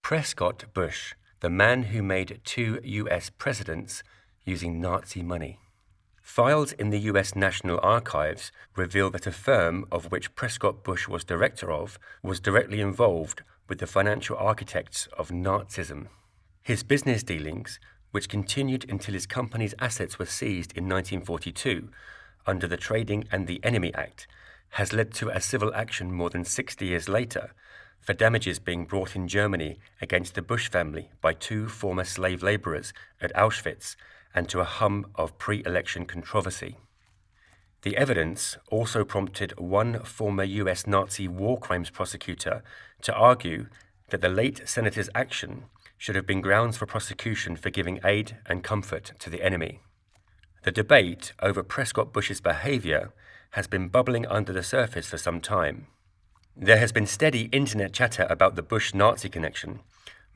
Prescott Bush, the man who made 2 U.S. presidents using Nazi money. Files in the U.S. National Archives reveal that a firm of which Prescott Bush was director of was directly involved with the financial architects of Nazism. His business dealings, which continued until his company's assets were seized in 1942 under the Trading and the Enemy Act, has led to a civil action more than 60 years later for damages being brought in Germany against the Bush family by 2 former slave laborers at Auschwitz and to a hum of pre-election controversy. The evidence also prompted one former U.S. Nazi war crimes prosecutor to argue that the late senator's action should have been grounds for prosecution for giving aid and comfort to the enemy. The debate over Prescott Bush's behavior has been bubbling under the surface for some time. There has been steady internet chatter about the Bush-Nazi connection,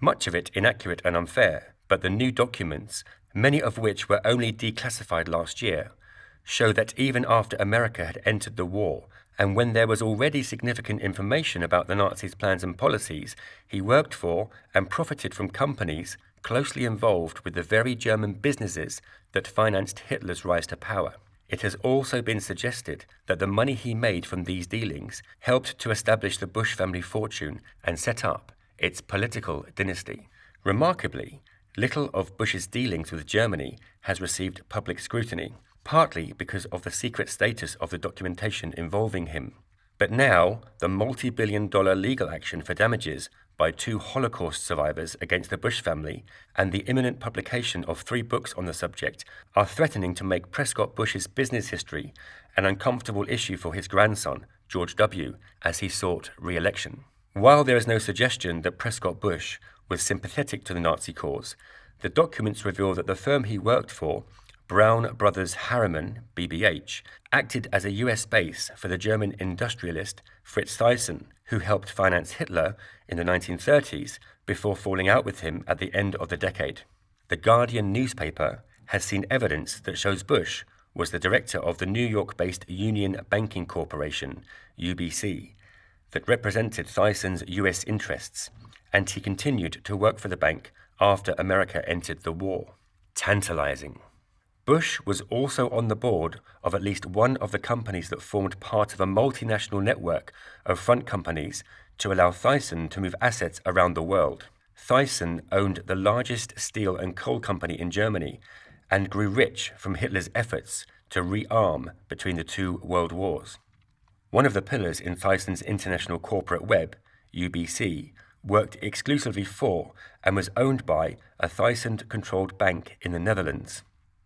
much of it inaccurate and unfair, but the new documents, many of which were only declassified last year, show that even after America had entered the war, and when there was already significant information about the Nazis' plans and policies, he worked for and profited from companies closely involved with the very German businesses that financed Hitler's rise to power. It has also been suggested that the money he made from these dealings helped to establish the Bush family fortune and set up its political dynasty. Remarkably, little of Bush's dealings with Germany has received public scrutiny, partly because of the secret status of the documentation involving him. But now, the multi-billion-dollar legal action for damages by 2 Holocaust survivors against the Bush family and the imminent publication of 3 books on the subject are threatening to make Prescott Bush's business history an uncomfortable issue for his grandson, George W., as he sought re-election. While there is no suggestion that Prescott Bush was sympathetic to the Nazi cause, the documents reveal that the firm he worked for, Brown Brothers Harriman, BBH, acted as a U.S. base for the German industrialist Fritz Thyssen, who helped finance Hitler in the 1930s before falling out with him at the end of the decade. The Guardian newspaper has seen evidence that shows Bush was the director of the New York-based Union Banking Corporation, UBC, that represented Thyssen's U.S. interests, and he continued to work for the bank after America entered the war. Tantalizing. Bush was also on the board of at least one of the companies that formed part of a multinational network of front companies to allow Thyssen to move assets around the world. Thyssen owned the largest steel and coal company in Germany and grew rich from Hitler's efforts to rearm between the 2 world wars. One of the pillars in Thyssen's international corporate web, UBC, worked exclusively for and was owned by a Thyssen-controlled bank in the Netherlands.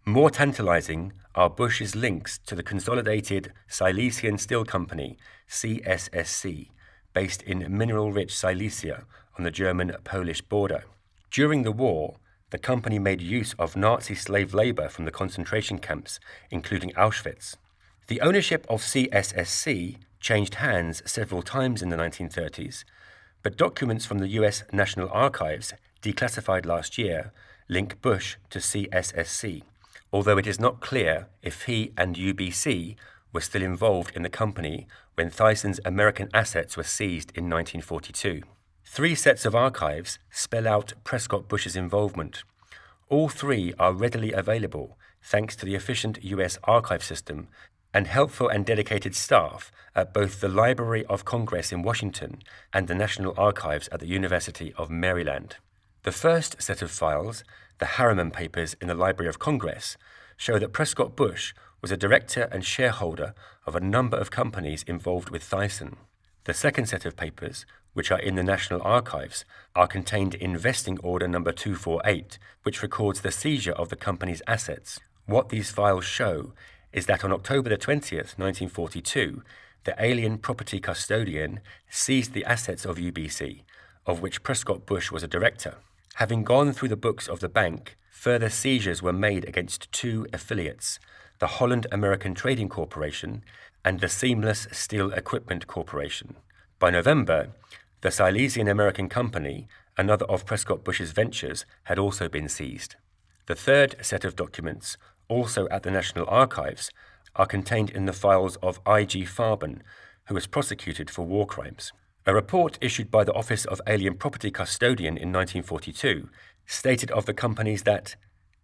More tantalizing are Bush's links to the Consolidated Silesian Steel Company, CSSC, based in mineral-rich Silesia on the German-Polish border. During the war, the company made use of Nazi slave labor from the concentration camps, including Auschwitz. The ownership of CSSC changed hands several times in the 1930s, but documents from the U.S. National Archives, declassified last year, link Bush to CSSC, although it is not clear if he and UBC were still involved in the company when Thyssen's American assets were seized in 1942. 3 sets of archives spell out Prescott Bush's involvement. All 3 are readily available thanks to the efficient U.S. archive system and helpful and dedicated staff at both the Library of Congress in Washington and the National Archives at the University of Maryland. The first set of files, the Harriman Papers in the Library of Congress, show that Prescott Bush was a director and shareholder of a number of companies involved with Thyssen. The second set of papers, which are in the National Archives, are contained in Vesting Order No. 248, which records the seizure of the company's assets. What these files show is that on October 20th, 1942, the alien property custodian seized the assets of UBC, of which Prescott Bush was a director. Having gone through the books of the bank, further seizures were made against 2 affiliates, the Holland American Trading Corporation and the Seamless Steel Equipment Corporation. By November, the Silesian American Company, another of Prescott Bush's ventures, had also been seized. The third set of documents, also at the National Archives, are contained in the files of I.G. Farben, who was prosecuted for war crimes. A report issued by the Office of Alien Property Custodian in 1942 stated of the companies that,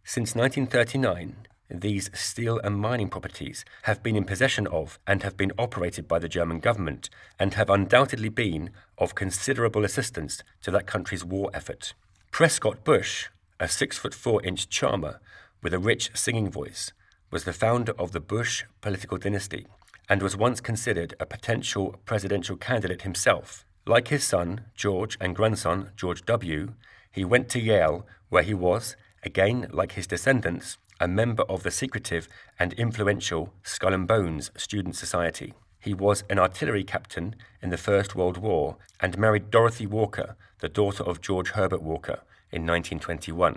since 1939, these steel and mining properties have been in possession of and have been operated by the German government and have undoubtedly been of considerable assistance to that country's war effort. Prescott Bush, a 6'4" charmer with a rich singing voice, was the founder of the Bush political dynasty and was once considered a potential presidential candidate himself. Like his son, George, and grandson, George W., he went to Yale, where he was, again like his descendants, a member of the secretive and influential Skull and Bones Student Society. He was an artillery captain in the First World War and married Dorothy Walker, the daughter of George Herbert Walker, in 1921.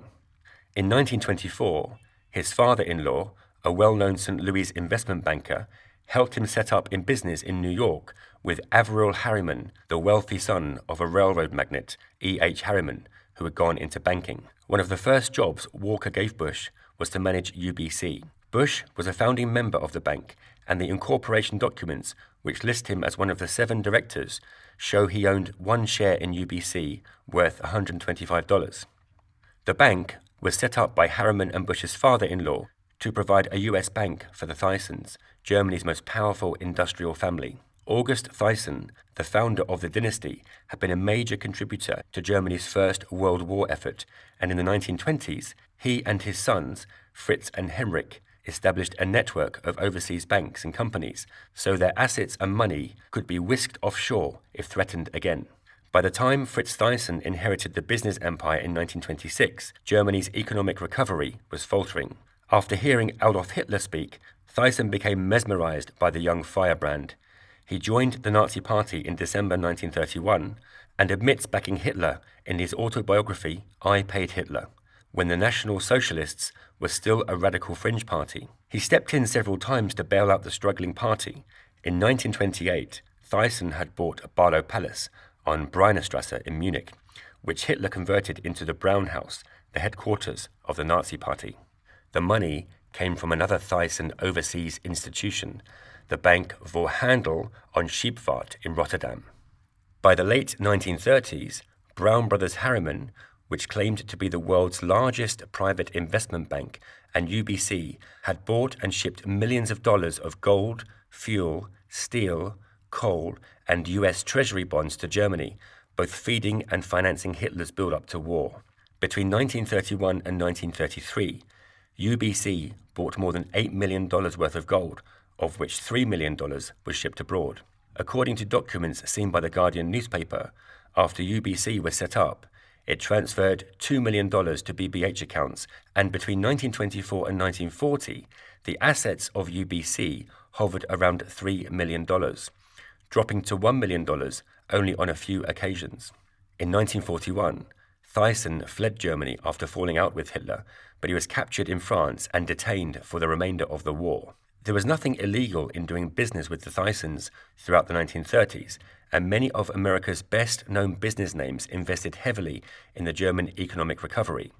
In 1924, his father-in-law, a well-known St. Louis investment banker, helped him set up in business in New York with Averill Harriman, the wealthy son of a railroad magnate, E.H. Harriman, who had gone into banking. One of the first jobs Walker gave Bush was to manage UBC. Bush was a founding member of the bank, and the incorporation documents, which list him as one of the 7 directors, show he owned 1 share in UBC worth $125. The bank was set up by Harriman and Bush's father-in-law to provide a U.S. bank for the Thyssens, Germany's most powerful industrial family. August Thyssen, the founder of the dynasty, had been a major contributor to Germany's First World War effort, and in the 1920s, he and his sons, Fritz and Henrik, established a network of overseas banks and companies so their assets and money could be whisked offshore if threatened again. By the time Fritz Thyssen inherited the business empire in 1926, Germany's economic recovery was faltering. After hearing Adolf Hitler speak, Thyssen became mesmerized by the young firebrand. He joined the Nazi Party in December 1931 and admits backing Hitler in his autobiography, I Paid Hitler, when the National Socialists were still a radical fringe party. He stepped in several times to bail out the struggling party. In 1928, Thyssen had bought Barlow Palace on Breinerstrasse in Munich, which Hitler converted into the Brown House, the headquarters of the Nazi Party. The money came from another Thyssen overseas institution, the Bank voor Handel on Scheepvaart in Rotterdam. By the late 1930s, Brown Brothers Harriman, which claimed to be the world's largest private investment bank, and UBC had bought and shipped millions of dollars of gold, fuel, steel, coal, and U.S. Treasury bonds to Germany, both feeding and financing Hitler's build-up to war. Between 1931 and 1933, UBC bought more than $8 million worth of gold, of which $3 million was shipped abroad. According to documents seen by the Guardian newspaper, after UBC was set up, it transferred $2 million to BBH accounts, and between 1924 and 1940, the assets of UBC hovered around $3 million, dropping to $1 million only on a few occasions. In 1941, Thyssen fled Germany after falling out with Hitler, but he was captured in France and detained for the remainder of the war. There was nothing illegal in doing business with the Thyssens throughout the 1930s, and many of America's best-known business names invested heavily in the German economic recovery.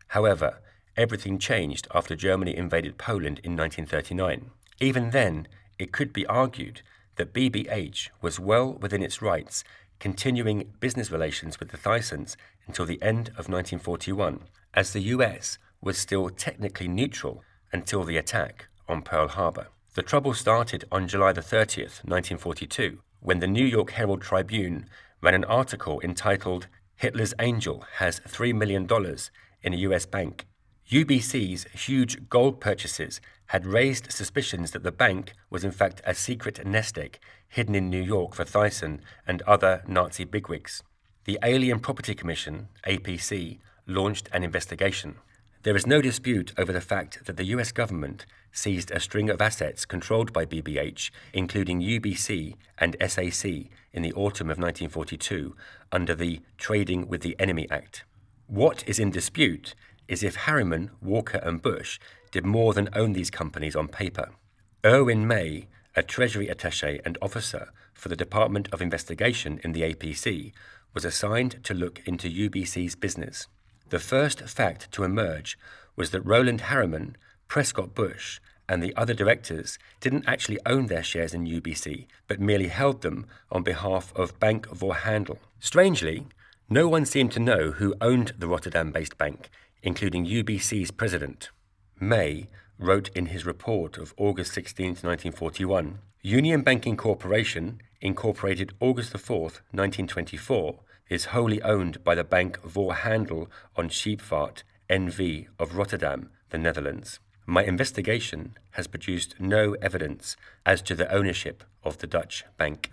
However, everything changed after Germany invaded Poland in 1939. Even then, it could be argued that BBH was well within its rights, continuing business relations with the Thyssens until the end of 1941, as the US was still technically neutral until the attack on Pearl Harbor. The trouble started on July 30th, 1942, when the New York Herald Tribune ran an article entitled, Hitler's Angel has $3 million in a US bank. UBC's huge gold purchases had raised suspicions that the bank was in fact a secret nest egg hidden in New York for Thyssen and other Nazi bigwigs. The Alien Property Commission, APC, launched an investigation. There is no dispute over the fact that the US government seized a string of assets controlled by BBH, including UBC and SAC, in the autumn of 1942 under the Trading with the Enemy Act. What is in dispute is if Harriman, Walker, and Bush did more than own these companies on paper. Erwin May, a Treasury attaché and officer for the Department of Investigation in the APC, was assigned to look into UBC's business. The first fact to emerge was that Roland Harriman, Prescott Bush, and the other directors didn't actually own their shares in UBC, but merely held them on behalf of Bank Voorhandel. Strangely, no one seemed to know who owned the Rotterdam-based bank, including UBC's president. May wrote in his report of August 16, 1941, Union Banking Corporation, incorporated August 4, 1924, is wholly owned by the Bank Voorhandel on Scheepvaart, NV of Rotterdam, the Netherlands. My investigation has produced no evidence as to the ownership of the Dutch bank.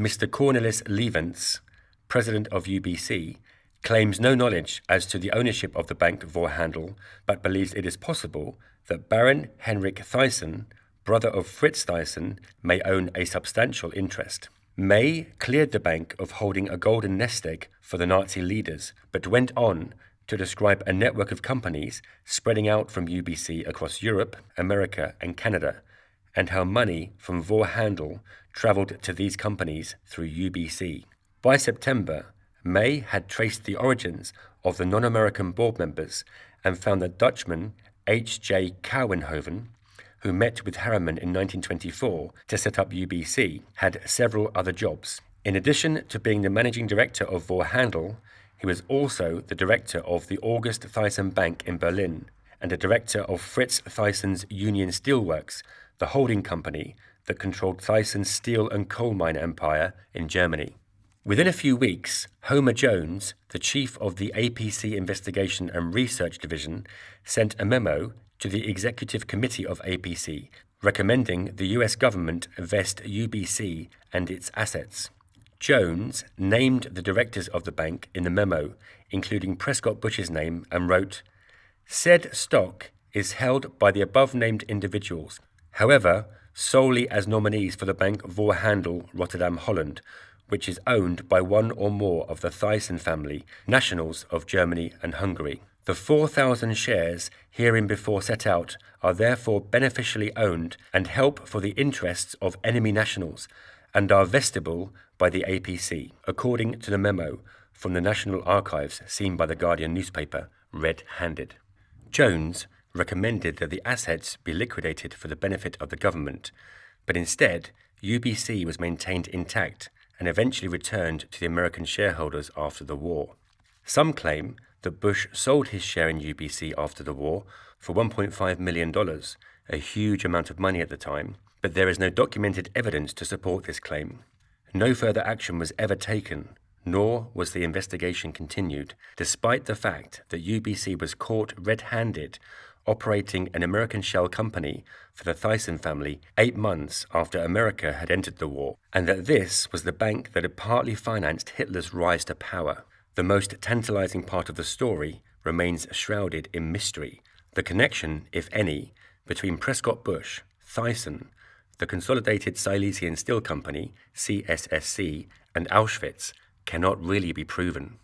Mr. Cornelis Lievens, president of UBC, claims no knowledge as to the ownership of the Bank Voorhandel, but believes it is possible that Baron Henrik Thyssen, brother of Frits Thyssen, may own a substantial interest. May cleared the bank of holding a golden nest egg for the Nazi leaders, but went on to describe a network of companies spreading out from UBC across Europe, America, and Canada, and how money from Voorhandel travelled to these companies through UBC. By September, May had traced the origins of the non-American board members and found that Dutchman H.J. Kouwenhoven, who met with Harriman in 1924 to set up UBC, had several other jobs. In addition to being the managing director of Voorhandel, he was also the director of the August Thyssen Bank in Berlin and a director of Frits Thyssen's Union Steelworks, the holding company that controlled Thyssen's steel and coal mine empire in Germany. Within a few weeks, Homer Jones, the chief of the APC Investigation and Research Division, sent a memo to the Executive Committee of APC recommending the US government vest UBC and its assets. Jones named the directors of the bank in the memo, including Prescott Bush's name, and wrote, "Said stock is held by the above-named individuals, however, solely as nominees for the Bank Voorhandel Rotterdam, Holland, which is owned by one or more of the Thyssen family, nationals of Germany and Hungary. The 4,000 shares hereinbefore set out are therefore beneficially owned and help for the interests of enemy nationals and are vestible by the APC, according to the memo from the National Archives seen by the Guardian newspaper, red-handed." Jones recommended that the assets be liquidated for the benefit of the government, but instead UBC was maintained intact and eventually returned to the American shareholders after the war. Some claim that Bush sold his share in UBC after the war for $1.5 million, a huge amount of money at the time, but there is no documented evidence to support this claim. No further action was ever taken, nor was the investigation continued, despite the fact that UBC was caught red-handed operating an American shell company for the Thyssen family 8 months after America had entered the war, and that this was the bank that had partly financed Hitler's rise to power. The most tantalizing part of the story remains shrouded in mystery. The connection, if any, between Prescott Bush, Thyssen, the Consolidated Silesian Steel Company, CSSC, and Auschwitz cannot really be proven.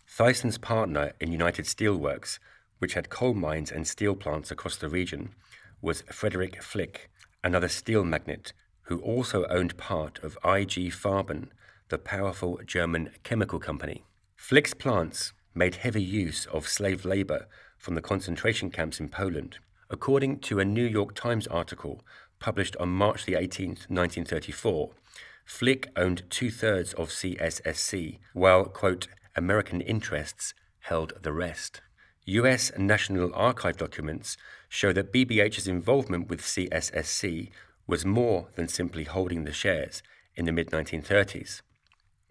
Thyssen's partner in United Steelworks, which had coal mines and steel plants across the region, was Frederick Flick, another steel magnate who also owned part of IG Farben, the powerful German chemical company. Flick's plants made heavy use of slave labor from the concentration camps in Poland. According to a New York Times article published on March 18, 1934, Flick owned 2/3 of CSSC, while, quote, American interests held the rest. US National Archive documents show that BBH's involvement with CSSC was more than simply holding the shares in the mid-1930s.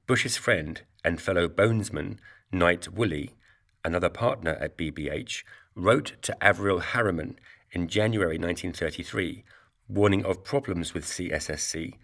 Bush's friend and fellow bonesman, Knight Woolley, another partner at BBH, wrote to Avril Harriman in January 1933, warning of problems with CSSC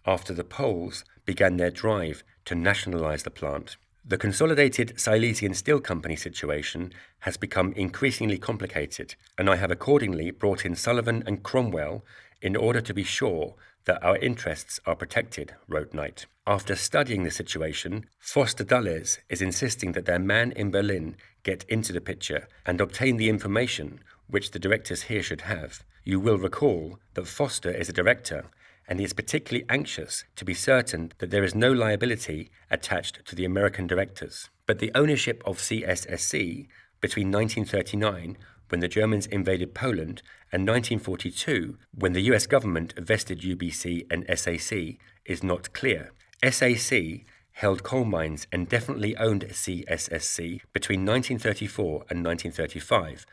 after the Poles began their drive to nationalize the plant. The Consolidated Silesian Steel Company situation has become increasingly complicated, and I have accordingly brought in Sullivan and Cromwell in order to be sure that our interests are protected, wrote Knight. After studying the situation, Foster Dulles is insisting that their man in Berlin get into the picture and obtain the information which the directors here should have. You will recall that Foster is a director, and he is particularly anxious to be certain that there is no liability attached to the American directors. But the ownership of CSSC between 1939, when the Germans invaded Poland, and 1942, when the US government vested UBC and SAC, is not clear. SAC held coal mines and definitely owned CSSC between 1934 and 1935,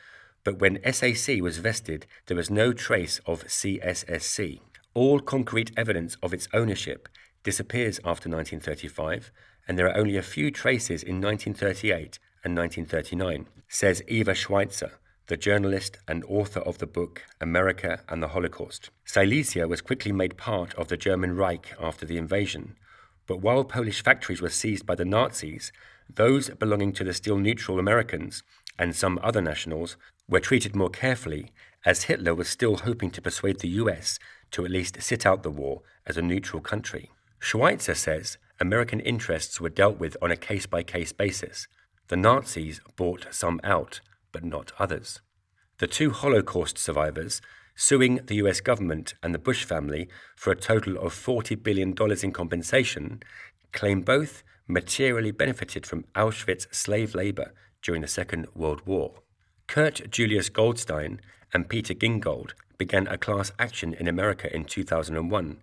but when SAC was vested, there was no trace of CSSC. All concrete evidence of its ownership disappears after 1935, and there are only a few traces in 1938 and 1939, says Eva Schweitzer, the journalist and author of the book America and the Holocaust. Silesia was quickly made part of the German Reich after the invasion, but while Polish factories were seized by the Nazis, those belonging to the still neutral Americans and some other nationals were treated more carefully, as Hitler was still hoping to persuade the US to at least sit out the war as a neutral country. Schweitzer says American interests were dealt with on a case-by-case basis. The Nazis bought some out, but not others. The two Holocaust survivors, suing the US government and the Bush family for a total of $40 billion in compensation, claim both materially benefited from Auschwitz slave labor during the Second World War. Kurt Julius Goldstein and Peter Gingold began a class action in America in 2001,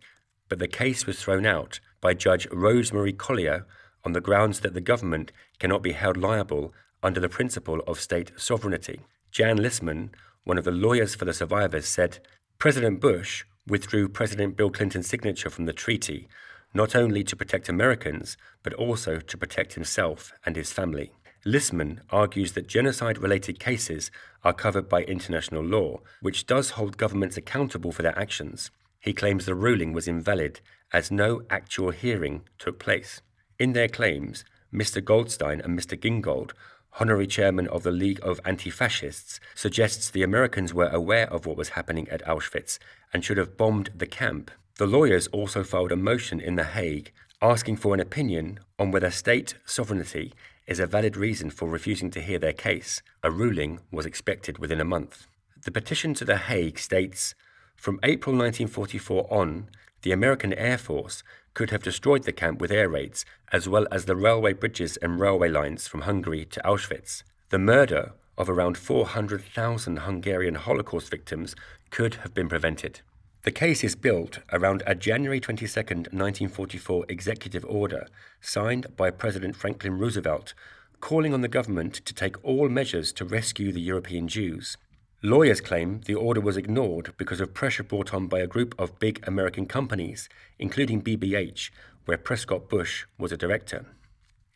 but the case was thrown out by Judge Rosemary Collier on the grounds that the government cannot be held liable under the principle of state sovereignty. Jan Lissman, one of the lawyers for the survivors, said, President Bush withdrew President Bill Clinton's signature from the treaty, not only to protect Americans, but also to protect himself and his family. Lissman argues that genocide-related cases are covered by international law, which does hold governments accountable for their actions. He claims the ruling was invalid, as no actual hearing took place. In their claims, Mr. Goldstein and Mr. Gingold, honorary chairman of the League of Anti-Fascists, suggests the Americans were aware of what was happening at Auschwitz and should have bombed the camp. The lawyers also filed a motion in The Hague asking for an opinion on whether state sovereignty is a valid reason for refusing to hear their case. A ruling was expected within a month. The petition to The Hague states, from April 1944 on, the American Air Force could have destroyed the camp with air raids, as well as the railway bridges and railway lines from Hungary to Auschwitz. The murder of around 400,000 Hungarian Holocaust victims could have been prevented. The case is built around a January 22, 1944 executive order signed by President Franklin Roosevelt, calling on the government to take all measures to rescue the European Jews. Lawyers claim the order was ignored because of pressure brought on by a group of big American companies, including BBH, where Prescott Bush was a director.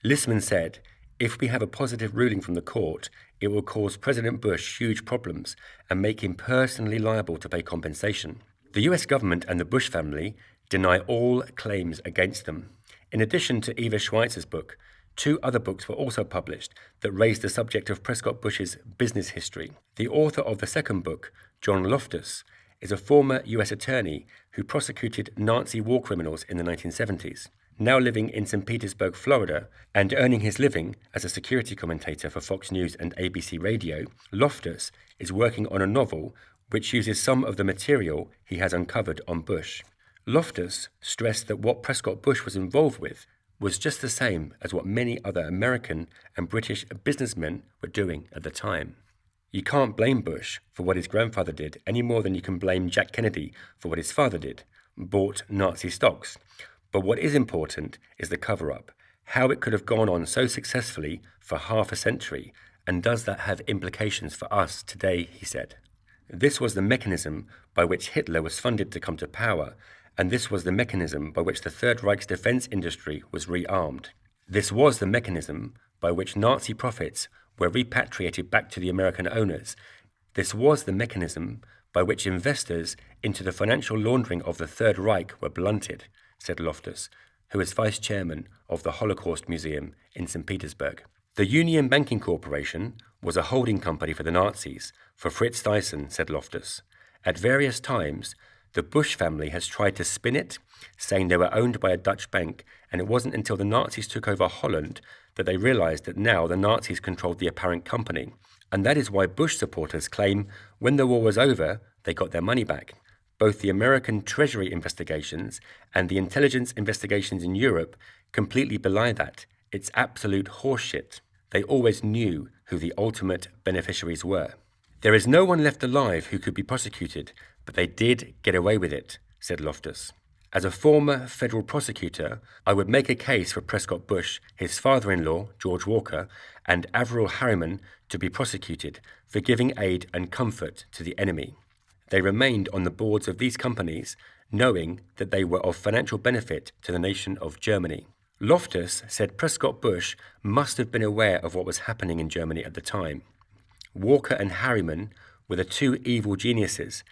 Lissman said, if we have a positive ruling from the court, it will cause President Bush huge problems and make him personally liable to pay compensation. The US government and the Bush family deny all claims against them. In addition to Eva Schweitzer's book, 2 other books were also published that raised the subject of Prescott Bush's business history. The author of the second book, John Loftus, is a former US attorney who prosecuted Nazi war criminals in the 1970s. Now living in St. Petersburg, Florida, and earning his living as a security commentator for Fox News and ABC Radio, Loftus is working on a novel which uses some of the material he has uncovered on Bush. Loftus stressed that what Prescott Bush was involved with was just the same as what many other American and British businessmen were doing at the time. You can't blame Bush for what his grandfather did any more than you can blame Jack Kennedy for what his father did, bought Nazi stocks. But what is important is the cover-up, how it could have gone on so successfully for half a century, and does that have implications for us today, he said. This was the mechanism by which Hitler was funded to come to power, and this was the mechanism by which the Third Reich's defense industry was rearmed. This was the mechanism by which Nazi profits were repatriated back to the American owners. This was the mechanism by which investors into the financial laundering of the Third Reich were blunted, said Loftus, who is vice chairman of the Holocaust Museum in St. Petersburg. The Union Banking Corporation was a holding company for the Nazis, for Fritz Thyssen, said Loftus. At various times, the Bush family has tried to spin it, saying they were owned by a Dutch bank, and it wasn't until the Nazis took over Holland that they realized that now the Nazis controlled the apparent company. And that is why Bush supporters claim when the war was over, they got their money back. Both the American Treasury investigations and the intelligence investigations in Europe completely belie that. It's absolute horseshit. They always knew who the ultimate beneficiaries were. "There is no one left alive who could be prosecuted, but they did get away with it," said Loftus. "As a former federal prosecutor, I would make a case for Prescott Bush, his father-in-law, George Walker, and Averell Harriman to be prosecuted for giving aid and comfort to the enemy. They remained on the boards of these companies, knowing that they were of financial benefit to the nation of Germany." Loftus said Prescott Bush must have been aware of what was happening in Germany at the time. Walker and Harriman were the two evil geniuses.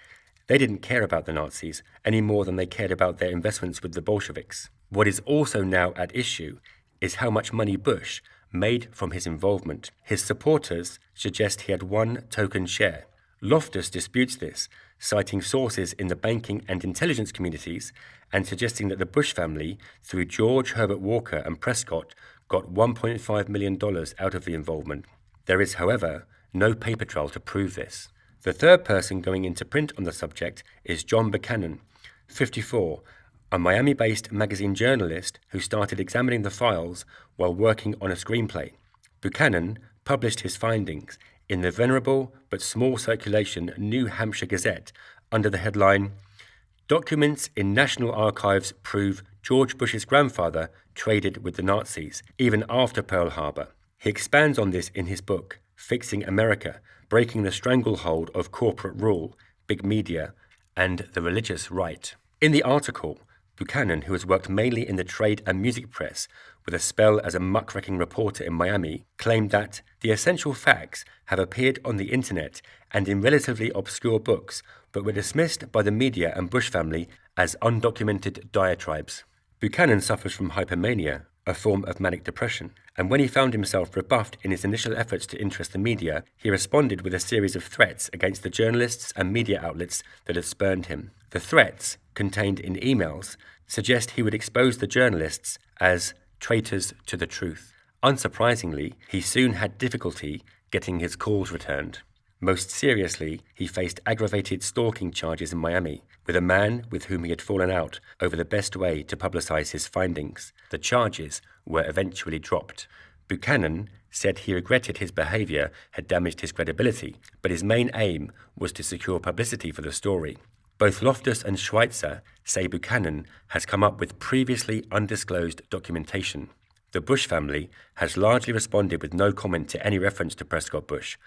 They didn't care about the Nazis any more than they cared about their investments with the Bolsheviks. What is also now at issue is how much money Bush made from his involvement. His supporters suggest he had one token share. Loftus disputes this, citing sources in the banking and intelligence communities and suggesting that the Bush family, through George Herbert Walker and Prescott, got $1.5 million out of the involvement. There is, however, no paper trail to prove this. The third person going into print on the subject is John Buchanan, 54, a Miami-based magazine journalist who started examining the files while working on a screenplay. Buchanan published his findings in the venerable but small circulation New Hampshire Gazette under the headline, "Documents in National Archives prove George Bush's grandfather traded with the Nazis, even after Pearl Harbor." He expands on this in his book, Fixing America, Breaking the Stranglehold of Corporate Rule, Big Media, and the Religious Right. In the article, Buchanan, who has worked mainly in the trade and music press with a spell as a muckraking reporter in Miami, claimed that the essential facts have appeared on the internet and in relatively obscure books, but were dismissed by the media and Bush family as undocumented diatribes. Buchanan suffers from hypomania, a form of manic depression, and when he found himself rebuffed in his initial efforts to interest the media, he responded with a series of threats against the journalists and media outlets that had spurned him. The threats, contained in emails, suggest he would expose the journalists as traitors to the truth. Unsurprisingly, he soon had difficulty getting his calls returned. Most seriously, he faced aggravated stalking charges in Miami with a man with whom he had fallen out over the best way to publicize his findings. The charges were eventually dropped. Buchanan said he regretted his behavior had damaged his credibility, but his main aim was to secure publicity for the story. Both Loftus and Schweitzer say Buchanan has come up with previously undisclosed documentation. The Bush family has largely responded with no comment to any reference to Prescott Bush.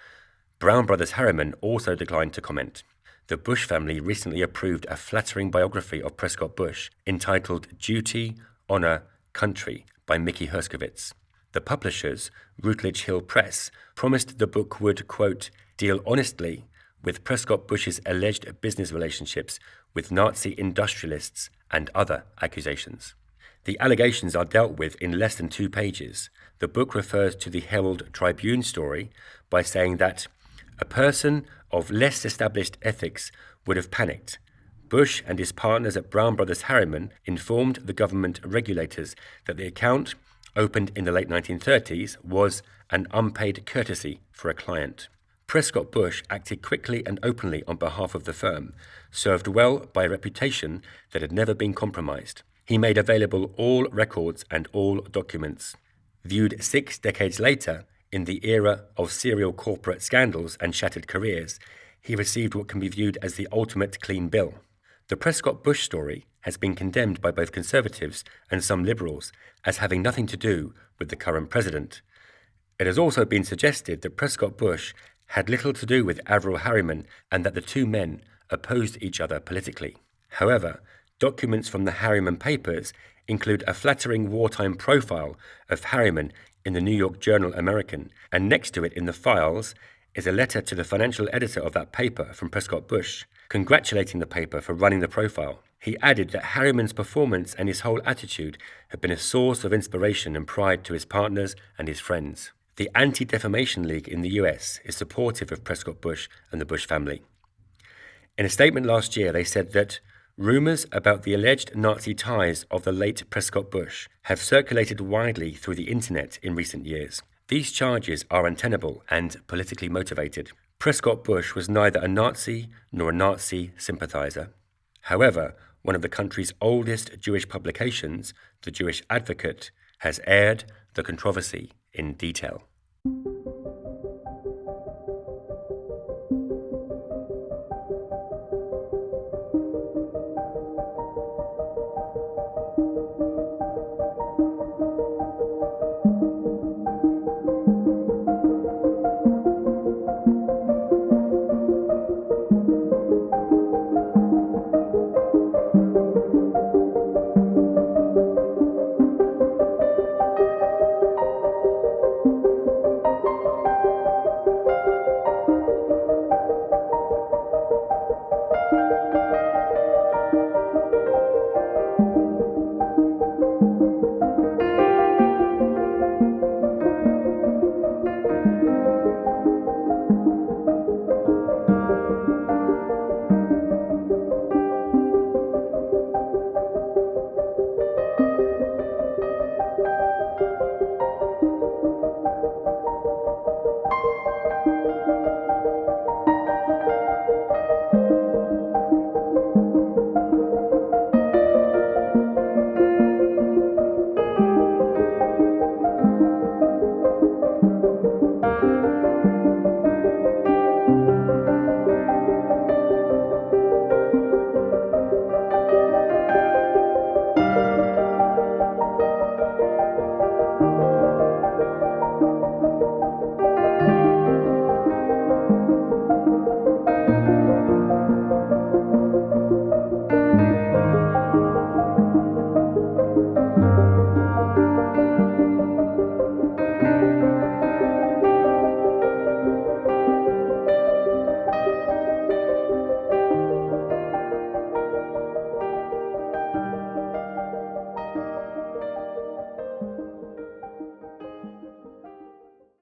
Brown Brothers Harriman also declined to comment. The Bush family recently approved a flattering biography of Prescott Bush entitled Duty, Honor, Country by Mickey Herskowitz. The publishers, Routledge Hill Press, promised the book would, quote, deal honestly with Prescott Bush's alleged business relationships with Nazi industrialists and other accusations. The allegations are dealt with in less than 2 pages. The book refers to the Herald Tribune story by saying that a person of less established ethics would have panicked. Bush and his partners at Brown Brothers Harriman informed the government regulators that the account, opened in the late 1930s, was an unpaid courtesy for a client. Prescott Bush acted quickly and openly on behalf of the firm, served well by a reputation that had never been compromised. He made available all records and all documents. Viewed 6 decades later, in the era of serial corporate scandals and shattered careers, he received what can be viewed as the ultimate clean bill. The Prescott Bush story has been condemned by both conservatives and some liberals as having nothing to do with the current president. It has also been suggested that Prescott Bush had little to do with Averell Harriman and that the two men opposed each other politically. However, documents from the Harriman papers include a flattering wartime profile of Harriman in the New York Journal American, and next to it in the files is a letter to the financial editor of that paper from Prescott Bush, congratulating the paper for running the profile. He added that Harriman's performance and his whole attitude had been a source of inspiration and pride to his partners and his friends. The Anti-Defamation League in the US is supportive of Prescott Bush and the Bush family. In a statement last year, they said that rumors about the alleged Nazi ties of the late Prescott Bush have circulated widely through the internet in recent years. These charges are untenable and politically motivated. Prescott Bush was neither a Nazi nor a Nazi sympathizer. However, one of the country's oldest Jewish publications, The Jewish Advocate, has aired the controversy in detail.